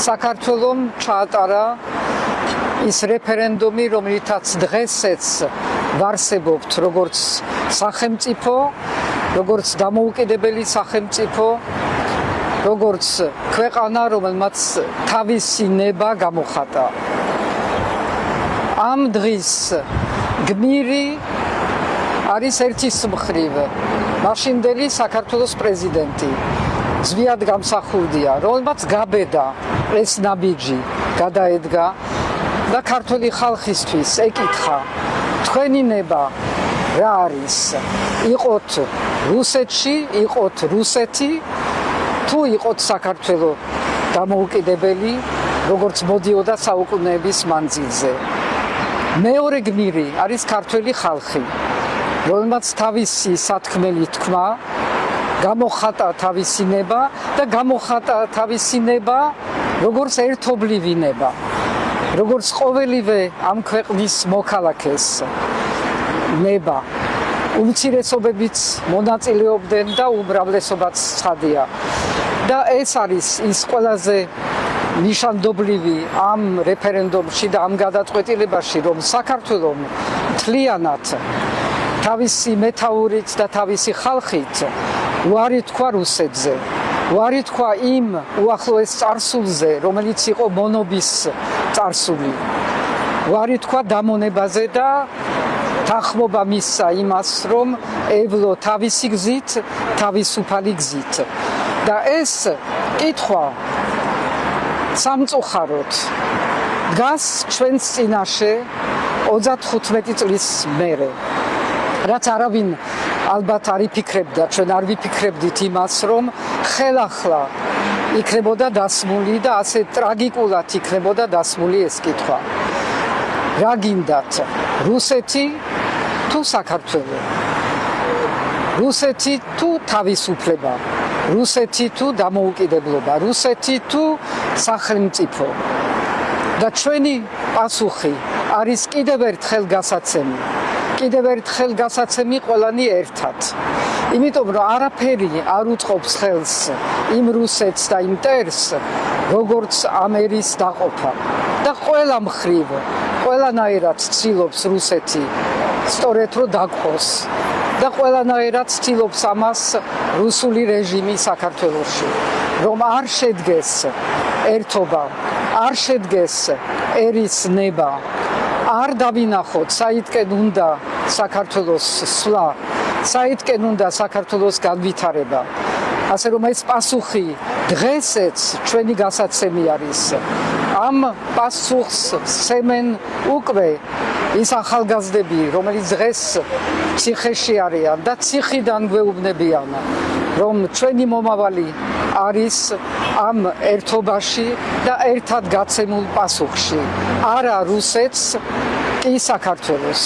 საქართველომ ჩაატარა ის რეფერენდუმი, რომელთაც დღესაც ვარსებობთ როგორც სახელმწიფო, როგორც დამოუკიდებელი სახელმწიფო, როგორც ქვეყანა, რომელმაც თავისი ნება გამოხატა. ამ დღის გმირი არის ერთის მხრივ მაშინდელი საქართველოს პრეზიდენტი ზვიად გამსახურდია, რომელმაც გაბედა ეს ნაბიჯი, გადაედგა და ქართული ხალხისთვის ეკითხა, თქვენი ნება რა არის? იყოთ რუსეთში, იყოთ რუსეთი, თუ იყოთ საქართველო დამოუკიდებელი, როგორც მოდიოდა საუკუნეების მანძილზე. მეორე გმირი არის ქართული ხალხი, რომელმაც თავისი სათქმელი თქმა გამოხატა თავისი ნება და გამოხატა თავისი ნება როგორც ერთობლივი ნება, როგორც ყოველივე ამ ქვეყნის მოქალაქეს ნება. უმცირესობებიც მონაწილეობდნენ და უმრავლესობაც ცხადია. და ეს არის ის ყველაზე ნიშანდობლივი ამ რეფერენდუმში და ამ გადაწყვეტილებაში, რომ საქართველომ მთლიანად თავისი მეთაურით და თავისი ხალხით უარი თქვა რუსეთზე, უარი თქვა იმ უახლოეს წარსულზე, რომელიც იყო მონობის წარსული, უარი თქვა დამონებაზე და თანხმობა მისცა იმას, რომ ევლო თავისი გზით, თავისუფალი გზით. და ეს კითხვა სამწუხაროდ დგას ჩვენს წინაშე 35 წლის მერე. რაც არავინ ალბათ არ იფიქრებდა, ჩვენ არ ვიფიქრებდით იმას, რომ ხელახლა იქნებოდა დასმული და ასე ტრაგიკულად იქნებოდა დასმული ეს კითხვა. რა გინდათ, რუსეთი თუ საქართველო? რუსეთი თუ თავისუფლება? რუსეთი თუ დამოუკიდებლობა? რუსეთი თუ სახელმწიფო? და ჩვენი პასუხი არის კიდევ ერთხელ გასაცემი. კიდევ ერთხელ გასაცემი ყველანი ერთად. იმიტომ რომ არაფერი არ უწყობს ხელს იმ რუსეთს და იმ მტერს, როგორც ამ ერის დაყოფა. და ყველა მხრივ, ყველანაირად ცდილობს რუსეთი სწორედ რომ დაგყოს. და ყველანაირად ცდილობს ამას რუსული რეჟიმი საქართველოში, რომ არ შედგეს ერთობა, არ შედგეს ერის ნება, არ დავინახოთ საიდკენ უნდა საქართველოს სვლა, საიდკენ უნდა საქართველოს განვითარება. ასე რომ ეს პასუხი დღესაც ჩვენი გასაცემი არის. ამ პასუხს სცემენ უკვე ის ახალგაზრდები, რომელიც დღეს ციხეში არიან და ციხიდან გვეუბნებიან, რომ ჩვენი მომავალი არის ამ ერთობაში და ერთად გაცემულ პასუხში. არა რუსეთს, კი საქართველოს.